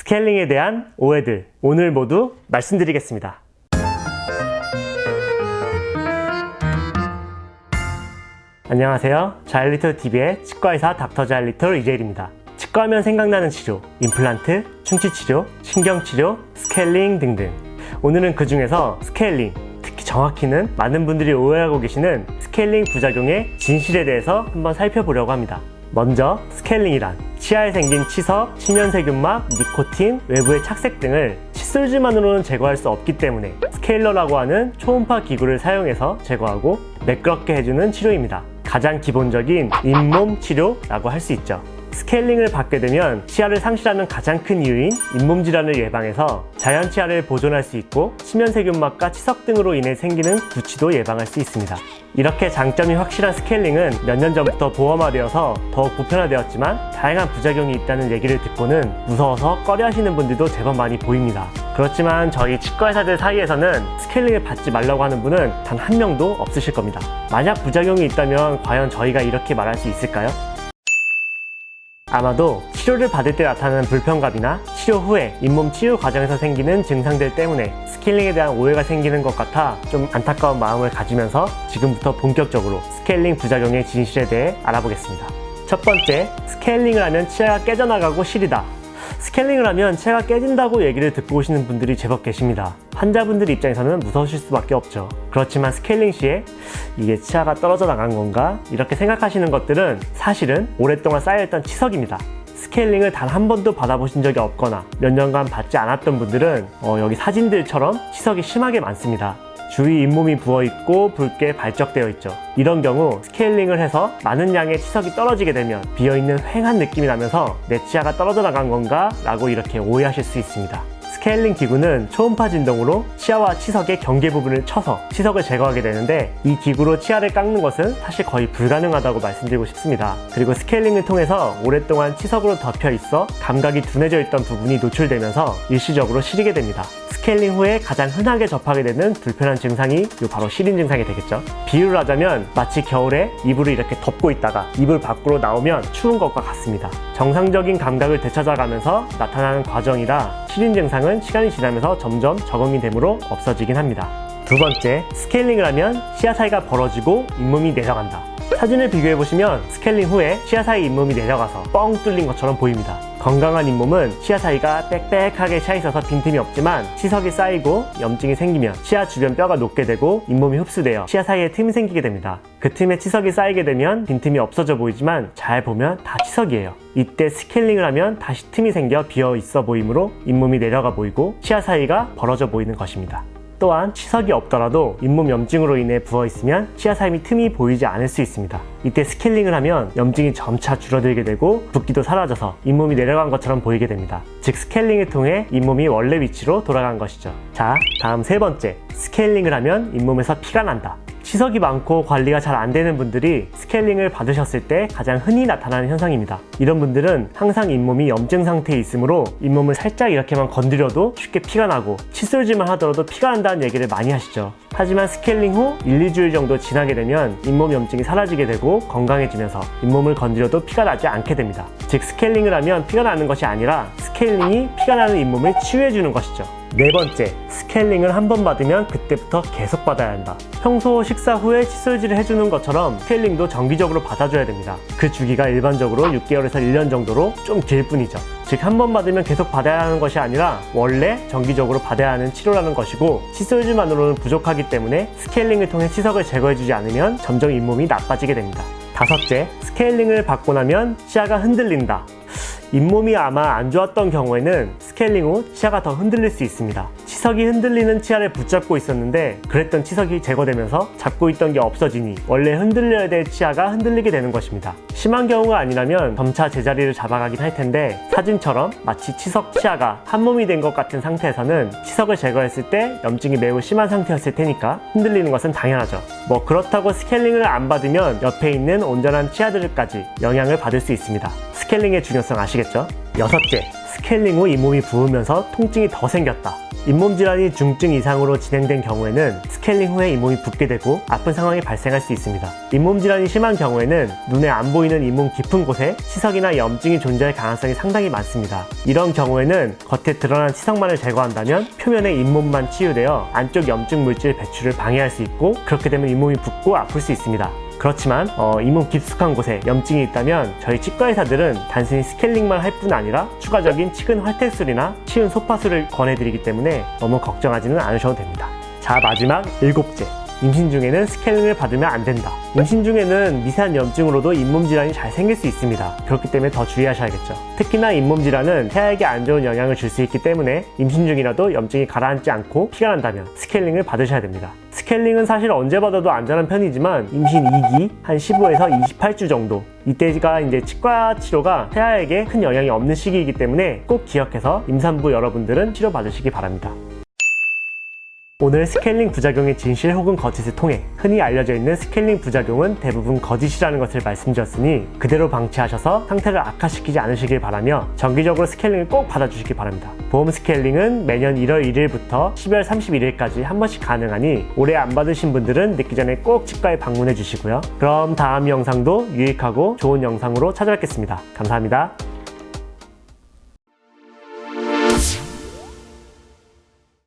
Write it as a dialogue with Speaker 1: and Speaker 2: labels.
Speaker 1: 스케일링에 대한 오해들 오늘 모두 말씀드리겠습니다. 안녕하세요. 자일리톨TV의 치과의사 닥터 자일리톨 이재일입니다. 치과하면 생각나는 치료, 임플란트, 충치치료, 신경치료, 스케일링 등등. 오늘은 그 중에서 스케일링, 특히 정확히는 많은 분들이 오해하고 계시는 스케일링 부작용의 진실에 대해서 한번 살펴보려고 합니다. 먼저 스케일링이란 치아에 생긴 치석, 침연세균막, 니코틴, 외부의 착색 등을 칫솔질만으로는 제거할 수 없기 때문에 스케일러라고 하는 초음파 기구를 사용해서 제거하고 매끄럽게 해주는 치료입니다. 가장 기본적인 잇몸 치료라고 할 수 있죠. 스케일링을 받게 되면 치아를 상실하는 가장 큰 이유인 잇몸 질환을 예방해서 자연 치아를 보존할 수 있고 침연세균막과 치석 등으로 인해 생기는 구취도 예방할 수 있습니다. 이렇게 장점이 확실한 스케일링은 몇 년 전부터 보험화되어서 더욱 보편화되었지만 다양한 부작용이 있다는 얘기를 듣고는 무서워서 꺼려하시는 분들도 제법 많이 보입니다. 그렇지만 저희 치과의사들 사이에서는 스케일링을 받지 말라고 하는 분은 단 한 명도 없으실 겁니다. 만약 부작용이 있다면 과연 저희가 이렇게 말할 수 있을까요? 아마도 치료를 받을 때 나타나는 불편감이나 치료 후에 잇몸 치유 과정에서 생기는 증상들 때문에 스케일링에 대한 오해가 생기는 것 같아 좀 안타까운 마음을 가지면서 지금부터 본격적으로 스케일링 부작용의 진실에 대해 알아보겠습니다. 첫 번째, 스케일링을 하면 치아가 깨져나가고 시리다. 스케일링을 하면 치아가 깨진다고 얘기를 듣고 오시는 분들이 제법 계십니다. 환자분들 입장에서는 무서우실 수밖에 없죠. 그렇지만 스케일링 시에 이게 치아가 떨어져 나간 건가? 이렇게 생각하시는 것들은 사실은 오랫동안 쌓여있던 치석입니다. 스케일링을 단 한 번도 받아보신 적이 없거나 몇 년간 받지 않았던 분들은 여기 사진들처럼 치석이 심하게 많습니다. 주위 잇몸이 부어있고 붉게 발적되어 있죠. 이런 경우 스케일링을 해서 많은 양의 치석이 떨어지게 되면 비어있는 휑한 느낌이 나면서 내 치아가 떨어져 나간 건가? 라고 이렇게 오해하실 수 있습니다. 스케일링 기구는 초음파 진동으로 치아와 치석의 경계 부분을 쳐서 치석을 제거하게 되는데 이 기구로 치아를 깎는 것은 사실 거의 불가능하다고 말씀드리고 싶습니다. 그리고 스케일링을 통해서 오랫동안 치석으로 덮여 있어 감각이 둔해져 있던 부분이 노출되면서 일시적으로 시리게 됩니다. 스케일링 후에 가장 흔하게 접하게 되는 불편한 증상이 바로 시린 증상이 되겠죠. 비유를 하자면 마치 겨울에 이불을 이렇게 덮고 있다가 이불 밖으로 나오면 추운 것과 같습니다. 정상적인 감각을 되찾아가면서 나타나는 과정이라 시린 증상은 시간이 지나면서 점점 적응이 되므로 없어지긴 합니다. 두 번째, 스케일링을 하면 치아 사이가 벌어지고 잇몸이 내려간다. 사진을 비교해보시면 스케일링 후에 치아 사이 잇몸이 내려가서 뻥 뚫린 것처럼 보입니다. 건강한 잇몸은 치아 사이가 빽빽하게 차있어서 빈틈이 없지만 치석이 쌓이고 염증이 생기면 치아 주변 뼈가 녹게 되고 잇몸이 흡수되어 치아 사이에 틈이 생기게 됩니다. 그 틈에 치석이 쌓이게 되면 빈틈이 없어져 보이지만 잘 보면 다 치석이에요. 이때 스케일링을 하면 다시 틈이 생겨 비어 있어 보이므로 잇몸이 내려가 보이고 치아 사이가 벌어져 보이는 것입니다. 또한 치석이 없더라도 잇몸 염증으로 인해 부어있으면 치아 사이 틈이 보이지 않을 수 있습니다. 이때 스케일링을 하면 염증이 점차 줄어들게 되고 붓기도 사라져서 잇몸이 내려간 것처럼 보이게 됩니다. 즉 스케일링을 통해 잇몸이 원래 위치로 돌아간 것이죠. 자, 다음 세 번째, 스케일링을 하면 잇몸에서 피가 난다. 치석이 많고 관리가 잘 안 되는 분들이 스케일링을 받으셨을 때 가장 흔히 나타나는 현상입니다. 이런 분들은 항상 잇몸이 염증 상태에 있으므로 잇몸을 살짝 이렇게만 건드려도 쉽게 피가 나고 칫솔질만 하더라도 피가 난다는 얘기를 많이 하시죠. 하지만 스케일링 후 1-2주일 정도 지나게 되면 잇몸 염증이 사라지게 되고 건강해지면서 잇몸을 건드려도 피가 나지 않게 됩니다. 즉 스케일링을 하면 피가 나는 것이 아니라 스케일링이 피가 나는 잇몸을 치유해주는 것이죠. 네 번째, 스케일링을 한 번 받으면 그때부터 계속 받아야 한다. 평소 식사 후에 칫솔질을 해주는 것처럼 스케일링도 정기적으로 받아줘야 됩니다. 그 주기가 일반적으로 6개월에서 1년 정도로 좀 길 뿐이죠. 즉 한 번 받으면 계속 받아야 하는 것이 아니라 원래 정기적으로 받아야 하는 치료라는 것이고 칫솔질만으로는 부족하기 때문에 스케일링을 통해 치석을 제거해주지 않으면 점점 잇몸이 나빠지게 됩니다. 다섯째, 스케일링을 받고 나면 치아가 흔들린다. 잇몸이 아마 안 좋았던 경우에는 스케일링 후 치아가 더 흔들릴 수 있습니다. 치석이 흔들리는 치아를 붙잡고 있었는데 그랬던 치석이 제거되면서 잡고 있던 게 없어지니 원래 흔들려야 될 치아가 흔들리게 되는 것입니다. 심한 경우가 아니라면 점차 제자리를 잡아가긴 할 텐데 사진처럼 마치 치석 치아가 한 몸이 된 것 같은 상태에서는 치석을 제거했을 때 염증이 매우 심한 상태였을 테니까 흔들리는 것은 당연하죠. 그렇다고 스케일링을 안 받으면 옆에 있는 온전한 치아들까지 영향을 받을 수 있습니다. 스케일링의 중요성 아시겠죠? 여섯째, 스케일링 후 잇몸이 부으면서 통증이 더 생겼다. 잇몸 질환이 중증 이상으로 진행된 경우에는 스케일링 후에 잇몸이 붓게 되고 아픈 상황이 발생할 수 있습니다. 잇몸 질환이 심한 경우에는 눈에 안 보이는 잇몸 깊은 곳에 치석이나 염증이 존재할 가능성이 상당히 많습니다. 이런 경우에는 겉에 드러난 치석만을 제거한다면 표면의 잇몸만 치유되어 안쪽 염증 물질 배출을 방해할 수 있고, 그렇게 되면 잇몸이 붓고 아플 수 있습니다. 그렇지만 잇몸 깊숙한 곳에 염증이 있다면 저희 치과 의사들은 단순히 스케일링만 할 뿐 아니라 추가적인 치근 활태술이나 치은 소파술을 권해드리기 때문에 너무 걱정하지는 않으셔도 됩니다. 자, 마지막 7째. 임신 중에는 스케일링을 받으면 안 된다. 임신 중에는 미세한 염증으로도 잇몸 질환이 잘 생길 수 있습니다. 그렇기 때문에 더 주의하셔야겠죠. 특히나 잇몸 질환은 태아에게 안 좋은 영향을 줄 수 있기 때문에 임신 중이라도 염증이 가라앉지 않고 피가 난다면 스케일링을 받으셔야 됩니다. 스케일링은 사실 언제 받아도 안전한 편이지만 임신 2기 한 15에서 28주 정도, 이때가 이제 치과 치료가 태아에게 큰 영향이 없는 시기이기 때문에 꼭 기억해서 임산부 여러분들은 치료 받으시기 바랍니다. 오늘 스케일링 부작용의 진실 혹은 거짓을 통해 흔히 알려져 있는 스케일링 부작용은 대부분 거짓이라는 것을 말씀드렸으니 그대로 방치하셔서 상태를 악화시키지 않으시길 바라며 정기적으로 스케일링을 꼭 받아주시기 바랍니다. 보험 스케일링은 매년 1월 1일부터 12월 31일까지 한 번씩 가능하니 올해 안 받으신 분들은 늦기 전에 꼭 치과에 방문해 주시고요. 그럼 다음 영상도 유익하고 좋은 영상으로 찾아뵙겠습니다. 감사합니다.